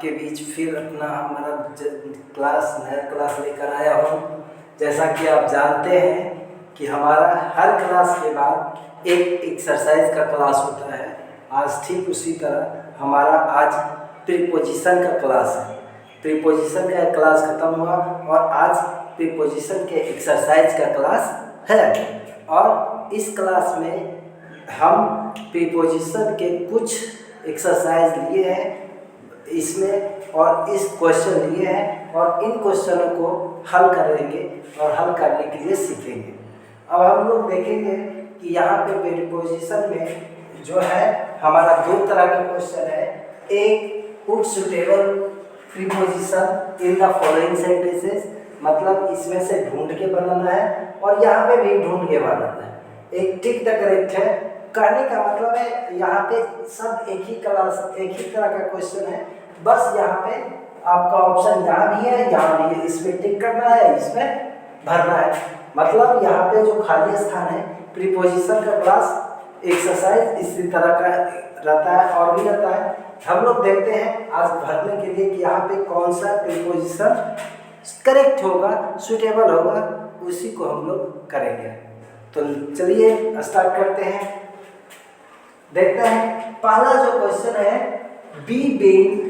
आपके बीच फिर अपना हमारा नया क्लास लेकर आया हूँ। जैसा कि आप जानते हैं कि हमारा हर क्लास के बाद एक एक्सरसाइज का क्लास होता है। आज ठीक उसी तरह हमारा आज प्रीपोजिशन का क्लास है। प्रीपोजिशन का क्लास ख़त्म हुआ और आज प्रीपोजिशन के एक्सरसाइज का क्लास है। और इस क्लास में हम प्रीपोजिशन के कुछ एक्सरसाइज लिए हैं इसमें और इस क्वेश्चन लिए हैं और इन क्वेश्चनों को हल करेंगे और हल करने के लिए सीखेंगे। अब हम लोग देखेंगे कि यहाँ पे प्रीपोजिशन में जो है हमारा दो तरह का क्वेश्चन है। एक put suitable preposition in the following sentences, मतलब इसमें से ढूंढ के बनाना है और यहाँ पे भी ढूंढ के बनाना है। एक टिक द करेक्ट है, कहने का मतलब है यहाँ पे सब एक ही तरह का क्वेश्चन है। बस यहाँ पे आपका ऑप्शन यहाँ भी है, यहाँ भी है, इसमें टिक करना है, इसमें भरना है। मतलब यहाँ पे जो खाली स्थान है प्रीपोजिशन का क्लास एक्सरसाइज इसी तरह का रहता है और भी रहता है। हम लोग देखते हैं आज भरने के लिए कि यहाँ पे कौन सा प्रीपोजिशन करेक्ट होगा, सुटेबल होगा, उसी को हम लोग करेंगे। तो चलिए स्टार्ट करते हैं। देखते हैं पहला जो क्वेश्चन है, B being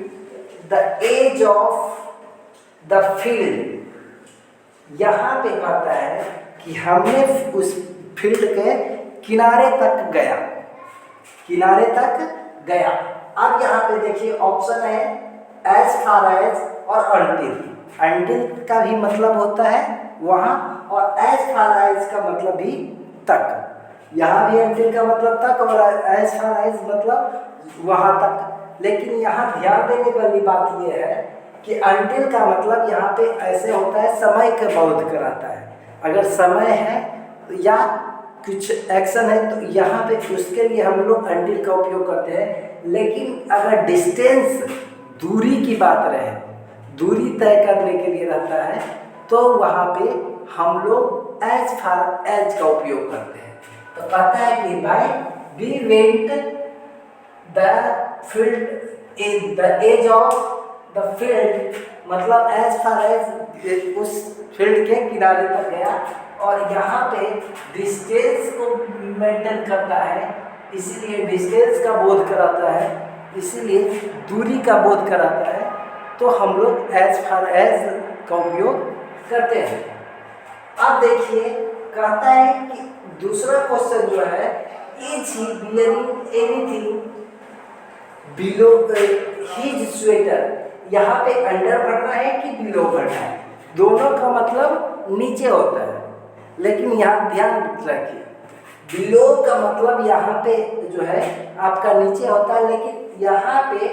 the edge of the field. यहाँ पे कहता है कि हमने उस फील्ड के किनारे तक गया, किनारे तक गया। अब यहाँ पे देखिए ऑप्शन है एज फार एज और अंटिल। अंटिल का भी मतलब होता है वहाँ और एज फार एज का मतलब भी तक। यहाँ भी अंटिल का मतलब तक और एज फार एज मतलब वहाँ तक। लेकिन यहाँ ध्यान देने वाली बात यह है कि अंटिल का मतलब यहाँ पे ऐसे होता है समय के बोध कराता है। अगर समय है या कुछ एक्शन है तो यहाँ पे उसके लिए हम लोग अंटिल का उपयोग करते हैं। लेकिन अगर डिस्टेंस दूरी की बात रहे, दूरी तय करने के लिए रहता है तो वहाँ पे हम लोग एज फार एज का उपयोग करते हैं। तो कहता है कि भाई we went the field in the edge of the field, मतलब एज फार एज उस फील्ड के किनारे तक गया। और यहाँ पे डिस्टेंस को मेंटेन करता है, इसीलिए डिस्टेंस का बोध कराता है, इसीलिए दूरी का बोध कराता है। तो हम लोग एज फार एज का उपयोग करते हैं। अब देखिए कहता है कि दूसरा क्वेश्चन जो है, is he wearing anything below his sweater. यहाँ पे अंडर भरना है कि बिलो भरना है, दोनों का मतलब नीचे होता है। लेकिन यहाँ ध्यान रखिए बिलो का मतलब यहाँ पे जो है आपका नीचे होता है, लेकिन यहाँ पे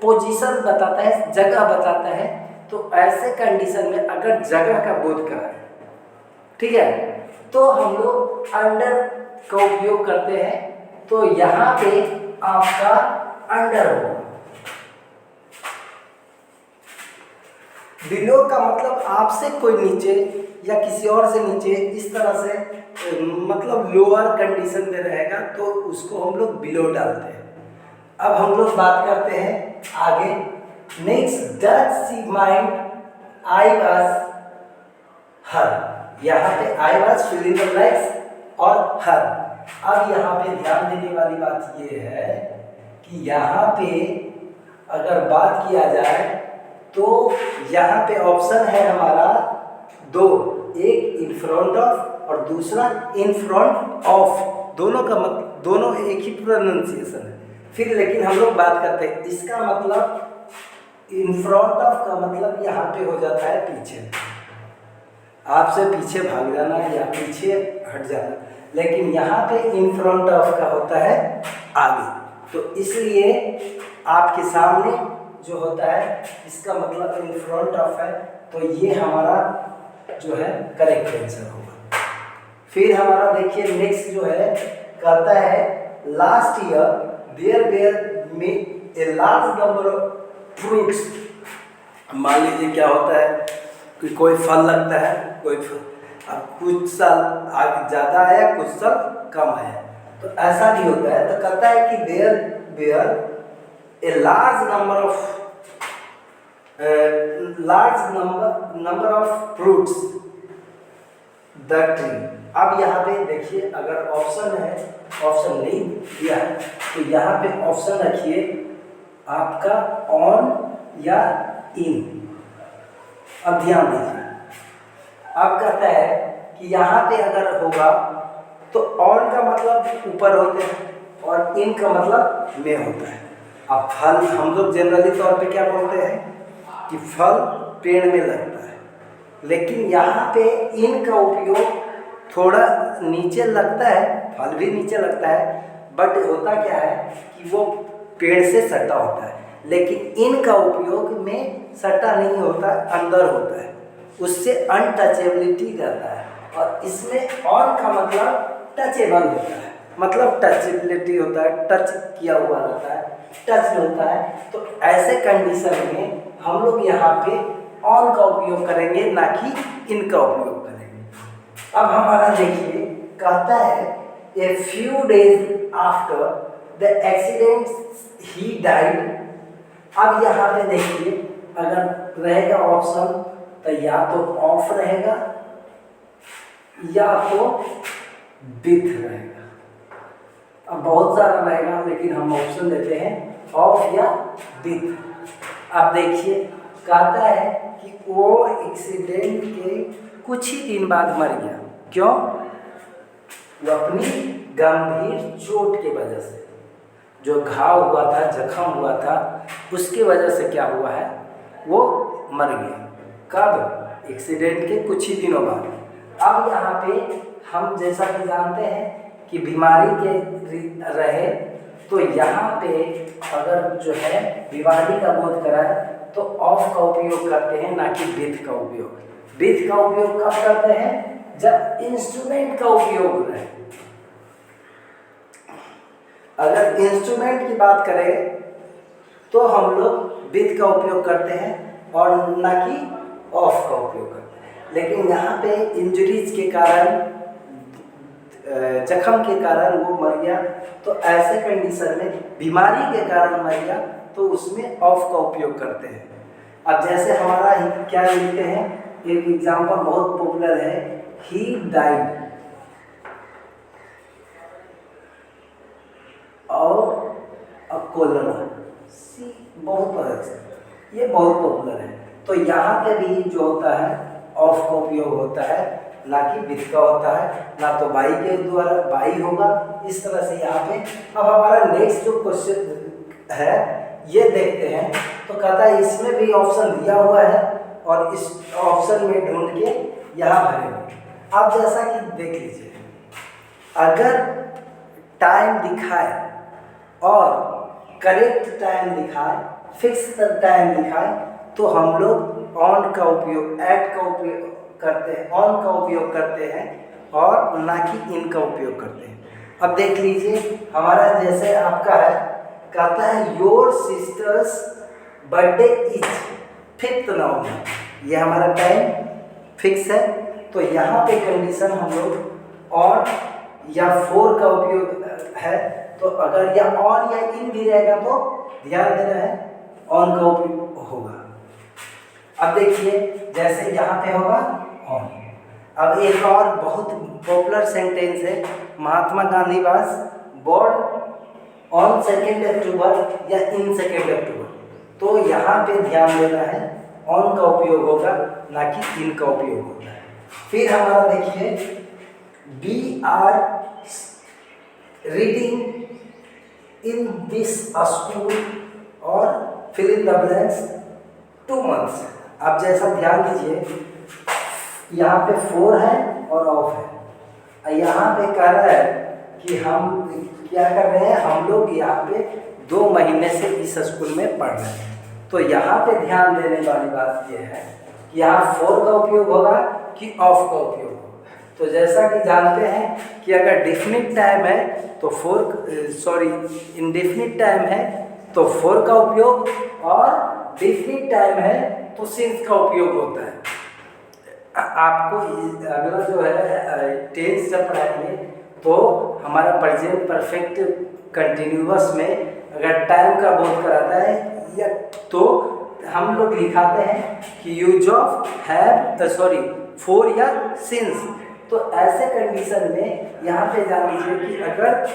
पोजीशन बताता है, जगह बताता है। तो ऐसे कंडीशन में अगर जगह का बोध कराए, ठीक है, तो हम लोग अंडर का उपयोग करते हैं। तो यहाँ पे आपका अंडर होगा। बिलो का मतलब आपसे कोई नीचे या किसी और से नीचे, इस तरह से मतलब लोअर कंडीशन में रहेगा तो उसको हम लोग बिलो डालते हैं। अब हम लोग बात करते हैं आगे। Next, does she mind I was her. यहाँ पे I was fill in the blanks और हर। अब यहाँ पे ध्यान देने वाली बात ये है कि यहाँ पे अगर बात किया जाए तो यहाँ पे ऑप्शन है हमारा दो, एक इन फ्रंट ऑफ और दूसरा इन फ्रंट ऑफ। दोनों का मतलब दोनों एक ही प्रोनाउंसिएशन है। फिर लेकिन हम लोग बात करते हैं इसका मतलब इन फ्रंट ऑफ का मतलब यहाँ पे हो जाता है पीछे, आपसे पीछे भाग जाना या पीछे हट जाना। लेकिन यहाँ पे इन फ्रंट ऑफ का होता है आगे। तो इसलिए आपके सामने जो होता है इसका मतलब इन फ्रंट ऑफ है। तो ये हमारा जो है करेक्ट आंसर होगा। फिर हमारा देखिए नेक्स्ट जो है कहता है last year there were a large number of fruits. मान लीजिए क्या होता है कि कोई फल लगता है, कोई फल अब कुछ साल आगे ज़्यादा आया, कुछ साल कम आया, तो ऐसा भी होता है। तो कहता है कि there were a large number of large number of fruits the tree. अब यहाँ पे देखिए, अगर ऑप्शन है, ऑप्शन नहीं दिया है तो यहाँ पे ऑप्शन रखिए आपका ऑन या इन। अब ध्यान दीजिए, अब कहता है कि यहाँ पे अगर होगा तो ऑन का मतलब ऊपर होते हैं और इन का मतलब में होता है। अब फल हम लोग जनरली तौर पे क्या बोलते हैं कि फल पेड़ में लगता है, लेकिन यहाँ पे इन का उपयोग थोड़ा नीचे लगता है, फल भी नीचे लगता है, बट होता क्या है कि वो पेड़ से सटा होता है, लेकिन इन का उपयोग में सटा नहीं होता, अंदर होता है, उससे अनटचेबिलिटी करता है। और इसमें ऑन का मतलब टचेबल होता है, मतलब टचेबिलिटी होता है, टच किया हुआ रहता है, टच होता है। तो ऐसे कंडीशन में हम लोग यहाँ पे ऑन का उपयोग करेंगे, ना कि इन का उपयोग करेंगे। अब हमारा देखिए, कहता है a few days after the accident he died. अब यहाँ पे देखिए, अगर रहेगा ऑप्शन तो या तो ऑफ रहेगा या तो विथ रहेगा। अब बहुत ज़्यादा रहेगा, लेकिन हम ऑप्शन देते हैं ऑफ या विथ। अब देखिए, कहता है कि वो एक्सीडेंट के कुछ ही दिन बाद मर गया। क्यों? वो अपनी गंभीर चोट के वजह से, जो घाव हुआ था, जख्म हुआ था, उसके वजह से क्या हुआ है, वो मर गया। कब? एक्सीडेंट के कुछ ही दिनों बाद। अब यहाँ पे हम जैसा कि जानते हैं कि बीमारी के रहे तो यहाँ पे अगर जो है बीमारी का बोध कराए तो ऑफ का उपयोग करते हैं, ना कि विथ का उपयोग। विथ का उपयोग कब करते हैं? जब इंस्ट्रूमेंट का उपयोग रहे। अगर इंस्ट्रूमेंट की बात करें तो हम लोग विथ का उपयोग करते हैं और ना कि ऑफ का उपयोग करते हैं। लेकिन यहाँ पे इंजरीज के कारण, जख्म के कारण वो मर गया, तो ऐसे कंडीशन में बीमारी के कारण मर गया तो उसमें ऑफ का उपयोग करते हैं। अब जैसे हमारा क्या लिखते हैं, एक एग्जाम्पल बहुत पॉपुलर है, ही डाइड और कोलरा, ये बहुत पॉपुलर है। तो यहाँ पे भी जो होता है ऑफ का उपयोग होता है, ना कि विथ का होता है, ना तो बाई के द्वारा बाई होगा। इस तरह से यहाँ पे। अब हमारा नेक्स्ट जो क्वेश्चन है ये देखते हैं, तो कहता है इसमें भी ऑप्शन दिया हुआ है और इस ऑप्शन में ढूंढ के यहाँ भरेंगे। अब जैसा कि देख लीजिए, अगर टाइम दिखाए और करेक्ट टाइम दिखाए, फिक्स टाइम दिखाए, तो हम लोग ऑन का उपयोग, एट का उपयोग करते हैं, ऑन का उपयोग करते हैं और ना कि इन का उपयोग करते हैं। अब देख लीजिए, हमारा जैसे आपका है, कहता है योर सिस्टर्स बर्थडे इज 5 नवंबर। ये हमारा टाइम फिक्स है, तो यहाँ पे कंडीशन हम लोग ऑन या फोर का उपयोग है। तो अगर या ऑन या इन भी रहेगा तो ध्यान देना है ऑन का उपयोग होगा। अब देखिए, जैसे यहाँ पे होगा ऑन। अब एक और बहुत पॉपुलर सेंटेंस है, Mahatma Gandhi was born on 2 अक्टूबर या इन 2 अक्टूबर। तो यहाँ पे ध्यान देना है ऑन का उपयोग होगा, ना कि इन का उपयोग होगा। फिर हमारा देखिए, we are reading in this school और fill in the blanks 2 months। अब जैसा ध्यान दीजिए, यहाँ पे 4 है और ऑफ है। यहाँ पे कह रहा है कि हम क्या कर रहे हैं, हम लोग यहाँ पे 2 महीने से इस स्कूल में पढ़ रहे हैं। तो यहाँ पे ध्यान देने वाली बात ये है कि यहाँ 4 का उपयोग होगा कि ऑफ का उपयोग होगा। तो जैसा कि जानते हैं कि अगर डेफिनिट टाइम है तो इनडेफिनिट टाइम है तो 4 का उपयोग, और डेफिनिट टाइम है तो सिंस का उपयोग होता है। आपको अगला जो है टेंस जब पढ़ाएंगे तो हमारा प्रेजेंट परफेक्ट कंटिन्यूअस में अगर टाइम का बोध कराता है या तो हम लोग लिखाते हैं कि यूज ऑफ हैव फॉर या सिंस। तो ऐसे कंडीशन में यहाँ पे जान लीजिए कि अगर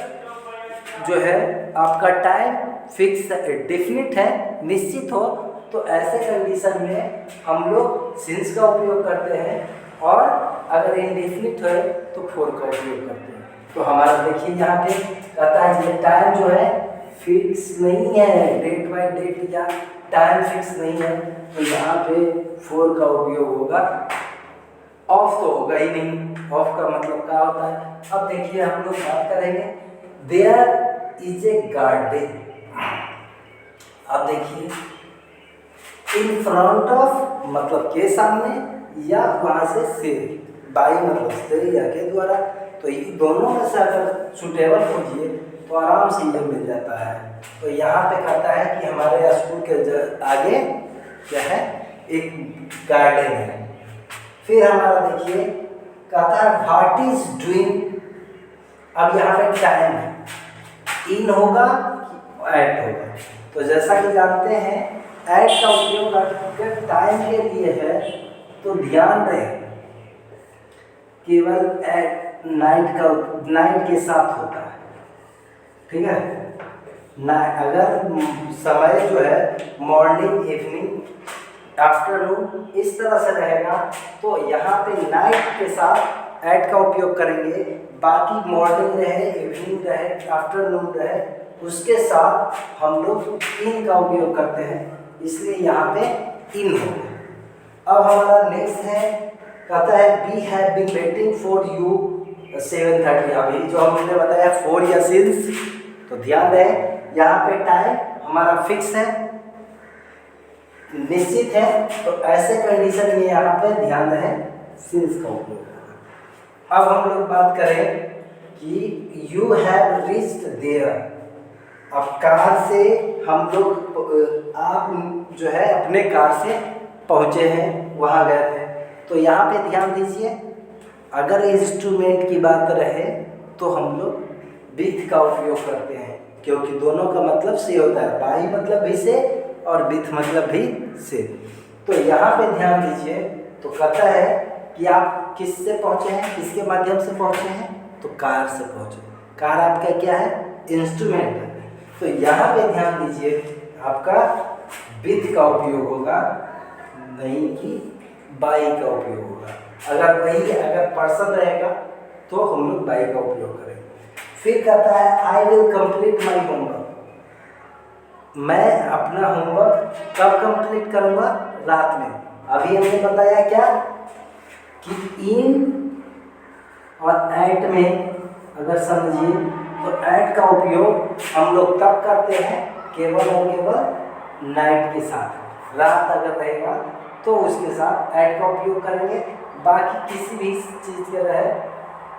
जो है आपका टाइम फिक्स डेफिनिट है, निश्चित हो, तो ऐसे कंडीशन में हम लोग सिंस का उपयोग करते हैं, और अगर इनडेफिनिट है तो फॉर का उपयोग करते हैं। तो हमारा देखिए यहाँ पे कहता है ये टाइम जो है फिक्स नहीं है, डेट बाय डेट या टाइम फिक्स नहीं है, तो यहाँ पे फॉर का उपयोग होगा। ऑफ तो होगा ही नहीं, ऑफ का मतलब क्या होता है। अब देखिए हम लोग बात करेंगे देयर इज ए गार्डन। अब देखिए इन फ्रंट ऑफ मतलब के सामने, या वहाँ से बाई मतलब से या के द्वारा, तो ये दोनों में से अगर सुटेबल खोजिए तो आराम से ये मिल जाता है। तो यहाँ पे कहता है कि हमारे स्कूल के आगे क्या है, एक गार्डन है। फिर हमारा देखिए कहता है व्हाट इज डूइंग। अब यहाँ पे टाइम है, इन होगा कि एट होगा। तो जैसा कि जानते हैं एट का उपयोग अगर टाइम के लिए है तो ध्यान रहे केवल एट नाइट के साथ होता है, ठीक है ना। अगर समय जो है मॉर्निंग, इवनिंग, आफ्टरनून इस तरह से रहेगा तो यहाँ पे नाइट के साथ एट का उपयोग करेंगे। बाकी मॉर्निंग रहे, इवनिंग रहे, आफ्टरनून रहे, उसके साथ हम लोग इन का उपयोग करते हैं, इसलिए यहाँ पे इन होगा। अब हमारा नेक्स्ट है, कहता है we have been waiting for you 7:30। अभी जो हमने बताया फॉर या सिंस, तो ध्यान रहे यहाँ पे टाइम हमारा फिक्स है, निश्चित है, तो ऐसे कंडीशन में यहाँ पे ध्यान रहे सिंस का उपयोग होगा। अब हम लोग बात करें कि यू हैव रीच्ड देयर। अब कार से हम लोग आप जो है अपने कार से पहुँचे हैं, वहाँ गए थे। तो यहाँ पे ध्यान दीजिए अगर इंस्ट्रूमेंट की बात रहे तो हम लोग विथ का उपयोग करते हैं, क्योंकि दोनों का मतलब से होता है, बाई मतलब भी से और विथ मतलब भी से। तो यहाँ पे ध्यान दीजिए, तो कहता है कि आप किससे पहुँचे हैं, किसके माध्यम से पहुँचे हैं, तो कार से पहुँचे। कार आपका क्या है, इंस्ट्रूमेंट है। तो यहाँ पे ध्यान दीजिए आपका विथ का उपयोग होगा, नहीं कि बाई का उपयोग होगा। अगर पर्सन रहेगा तो हम लोग बाई का उपयोग करेंगे। फिर कहता है I will complete my homework. मैं अपना होमवर्क कब कंप्लीट करूँगा, रात में। अभी हमने बताया क्या कि इन और एट में अगर समझिए तो एट का उपयोग हम लोग तब करते हैं केवल और केवल नाइट के साथ। रात अगर रहेगा तो उसके साथ एट का उपयोग करेंगे। बाकी किसी भी चीज़ के रहे,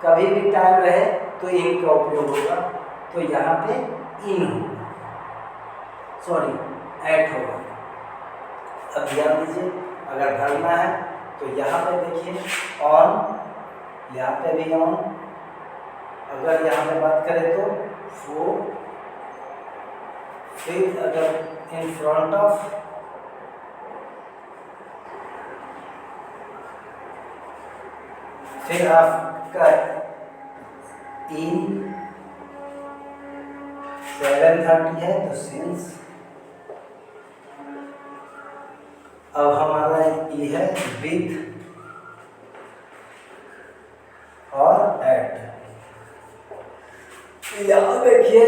कभी भी टाइम रहे तो इन का उपयोग होगा। तो यहाँ पे इन होगा, एट होगा। अब ध्यान दीजिए अगर भरना है तो यहाँ पे देखिए ऑन, यहाँ पे भी ऑन। अगर यहाँ पे बात करें तो फोर। फिर अगर इन फ्रंट ऑफ, फिर आपका इन 7:30 है तो सिंस। अब हमारा ये है विथ और एट। यहाँ देखिए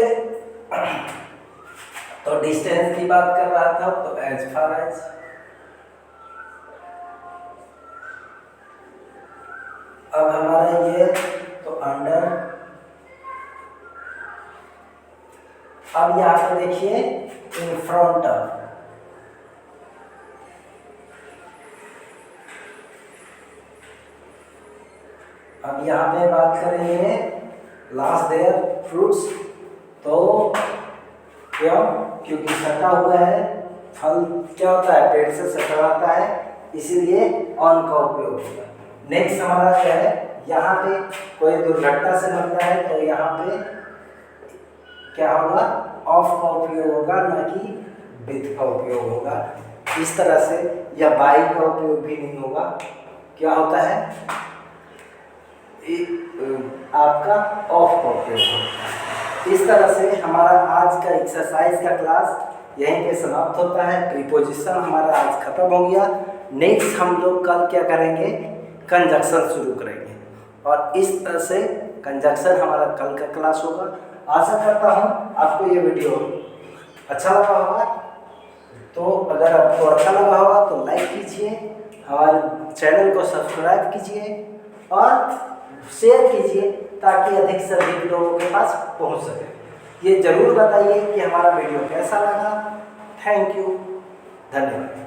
तो डिस्टेंस की बात कर रहा था तो एज फार एज। अब हमारा ये तो अंडर। अब यहाँ पे देखिए इन फ्रंट ऑफ। अब यहाँ पे बात करेंगे लास्ट देयर फ्रूट्स। तो क्यों, क्योंकि सटा हुआ है, फल क्या होता है पेड़ से सटा आता है, इसीलिए ऑन का उपयोग होगा। नेक्स्ट हमारा क्या है, यहाँ पे कोई दुर्घटना से मरता है तो यहाँ पे क्या होगा, ऑफ का उपयोग होगा, ना कि विथ का उपयोग होगा। इस तरह से, या बाई का उपयोग भी नहीं होगा। क्या होता है, आपका ऑफ का उपयोग होता है। इस तरह से हमारा आज का एक्सरसाइज का क्लास यहीं पे समाप्त होता है। प्रीपोजिशन हमारा आज खत्म हो गया। नेक्स्ट हम लोग कल क्या करेंगे, कंजक्शन शुरू करेंगे, और इस तरह से कंजक्शन हमारा कल का क्लास होगा। आशा करता हूँ आपको ये वीडियो अच्छा लगा होगा। तो अगर आपको अच्छा लगा होगा तो लाइक कीजिए, हमारे चैनल को सब्सक्राइब कीजिए और शेयर कीजिए, ताकि अधिक से अधिक लोगों के पास पहुंच सके। ये ज़रूर बताइए कि हमारा वीडियो कैसा लगा। थैंक यू, धन्यवाद।